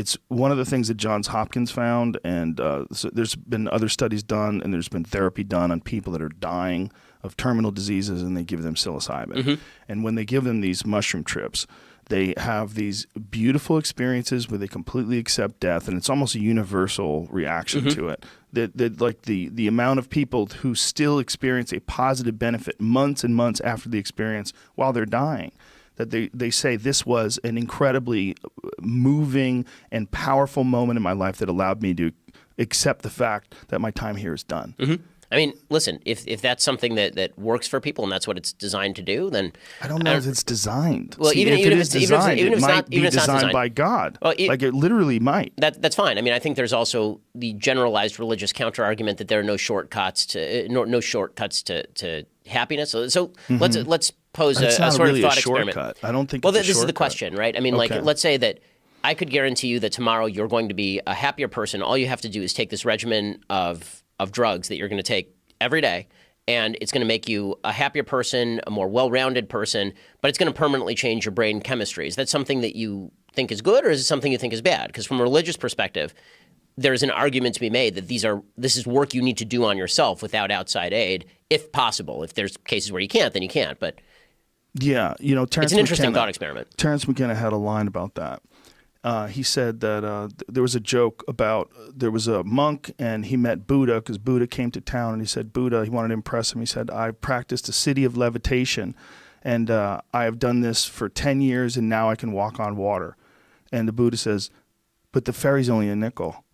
It's one of the things that Johns Hopkins found, and so there's been other studies done, and there's been therapy done on people that are dying of terminal diseases, and they give them psilocybin. And when they give them these mushroom trips, they have these beautiful experiences where they completely accept death, and it's almost a universal reaction to it. That like the amount of people who still experience a positive benefit months and months after the experience while they're dying, that they say this was an incredibly moving and powerful moment in my life that allowed me to accept the fact that my time here is done. I mean, listen, if that's something that works for people and that's what it's designed to do, then I don't know if it's designed. Well, See, even if if it it's is designed, even if it it's might not be designed by God. Well, like it literally might. That's fine. I mean, I think there's also the generalized religious counter argument that there are no shortcuts to happiness. So let's pose a not sort really of thought a experiment. shortcut. I don't think. Well, it's a this is the shortcut. question, right? I mean, like, let's say that I could guarantee you that tomorrow you're going to be a happier person. All you have to do is take this regimen of drugs that you're going to take every day, and it's going to make you a happier person, a more well-rounded person, but it's going to permanently change your brain chemistry. Is that something that you think is good, or is it something you think is bad? Because from a religious perspective, there's an argument to be made that this is work you need to do on yourself without outside aid, if possible. If there's cases where you can't, then you can't. But yeah, Terrence it's an interesting McKenna, thought experiment. Terrence McKenna had a line about that. He said that there was a joke about there was a monk and he met Buddha because Buddha came to town, and he said he wanted to impress him. He said, "I practiced a city of levitation, and I have done this for 10 years, and now I can walk on water." And the Buddha says, "But the ferry's only a nickel."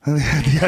the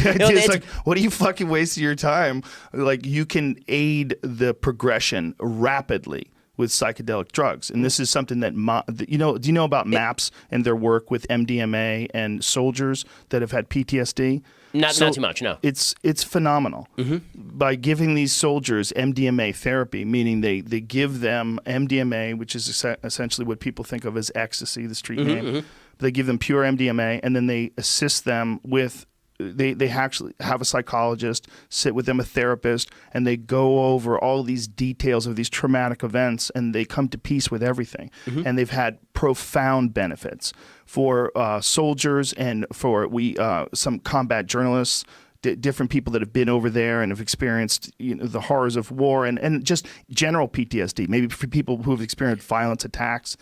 idea is like, what are you fucking wasting your time? Like, you can aid the progression rapidly with psychedelic drugs. And this is something that, do you know about MAPS and their work with MDMA and soldiers that have had PTSD? Not too much, no. It's phenomenal. By giving these soldiers MDMA therapy, meaning they give them MDMA, which is essentially what people think of as ecstasy, the street name. They give them pure MDMA, and then they assist them with they actually have a psychologist sit with them, a therapist, and they go over all these details of these traumatic events, and they come to peace with everything. And they've had profound benefits for soldiers and for some combat journalists, different people that have been over there and have experienced the horrors of war and just general PTSD, maybe for people who have experienced violent attacks.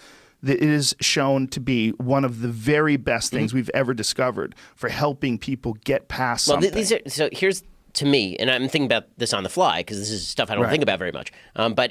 It is shown to be one of the very best things we've ever discovered for helping people get past something. So here's, to me, and I'm thinking about this on the fly because this is stuff I don't think about very much, but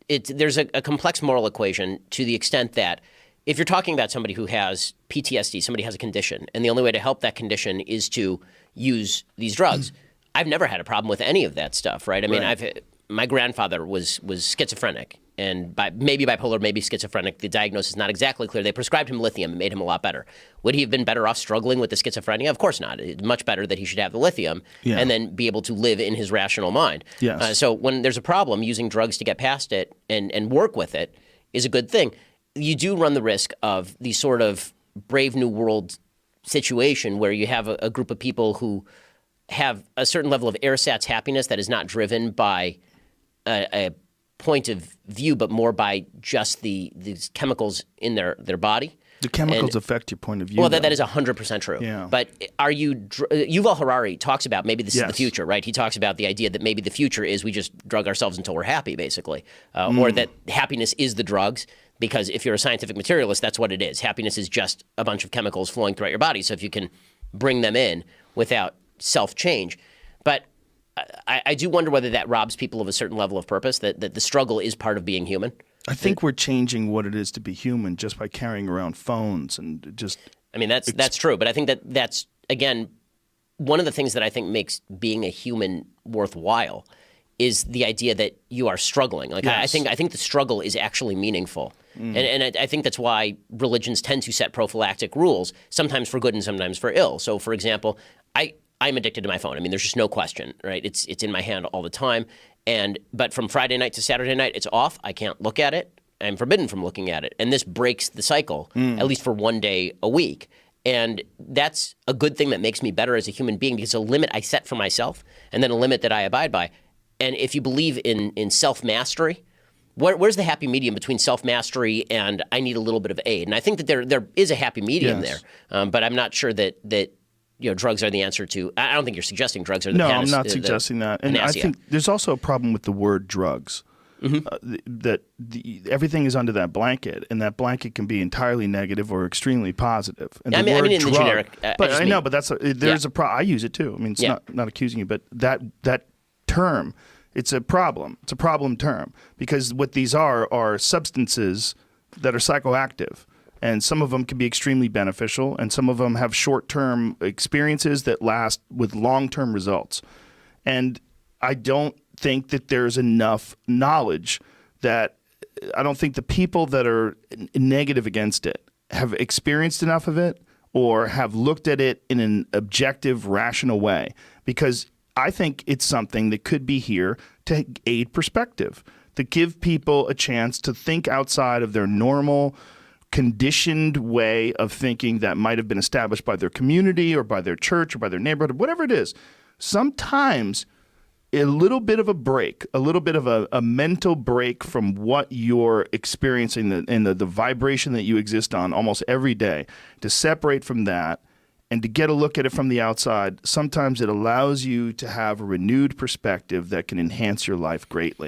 there's a complex moral equation to the extent that if you're talking about somebody who has PTSD, somebody has a condition, and the only way to help that condition is to use these drugs, I've never had a problem with any of that stuff, right? I mean, my grandfather was schizophrenic, and maybe bipolar, maybe schizophrenic. The diagnosis is not exactly clear. They prescribed him lithium and made him a lot better. Would he have been better off struggling with the schizophrenia? Of course not. It's much better that he should have the lithium and then be able to live in his rational mind. Yes. So when there's a problem, using drugs to get past it and work with it is a good thing. You do run the risk of the sort of Brave New World situation where you have a group of people who have a certain level of ersatz happiness that is not driven by a point of view, but more by just these chemicals in their body. The chemicals affect your point of view. Well, that is 100% true. Yeah. But Yuval Harari talks about maybe this is the future, right? He talks about the idea that maybe the future is we just drug ourselves until we're happy, basically, or that happiness is the drugs. Because if you're a scientific materialist, that's what it is. Happiness is just a bunch of chemicals flowing throughout your body. So if you can bring them in without self-change. But I do wonder whether that robs people of a certain level of purpose, that the struggle is part of being human. I think we're changing what it is to be human just by carrying around phones and just... I mean, that's true. But I think that's, again, one of the things that I think makes being a human worthwhile is the idea that you are struggling. Like I think the struggle is actually meaningful. And I think that's why religions tend to set prophylactic rules, sometimes for good and sometimes for ill. So, for example, I'm addicted to my phone. I mean, there's just no question, right? It's in my hand all the time. But from Friday night to Saturday night, it's off. I can't look at it. I'm forbidden from looking at it. And this breaks the cycle, at least for one day a week. And that's a good thing that makes me better as a human being because it's a limit I set for myself and then a limit that I abide by. And if you believe in self-mastery, Where's the happy medium between self-mastery and I need a little bit of aid? And I think that there is a happy medium Yes. there, but I'm not sure that drugs are the answer to. I don't think you're suggesting drugs are the No, panacea. I'm not suggesting that. And I think there's also a problem with the word drugs. Everything is under that blanket, and that blanket can be entirely negative or extremely positive. And I mean in the generic. But I know, but there's a problem. I use it too. I mean, it's not accusing you, but that term, it's a problem. It's a problem term because what these are substances that are psychoactive. And some of them can be extremely beneficial, and some of them have short-term experiences that last with long-term results. And I don't think that there's enough knowledge that I don't think the people that are negative against it have experienced enough of it or have looked at it in an objective, rational way. Because I think it's something that could be here to aid perspective, to give people a chance to think outside of their normal conditioned way of thinking that might have been established by their community or by their church or by their neighborhood, whatever it is. Sometimes a little bit of a break, a little bit of a mental break from what you're experiencing and the vibration that you exist on almost every day, to separate from that and to get a look at it from the outside, sometimes it allows you to have a renewed perspective that can enhance your life greatly.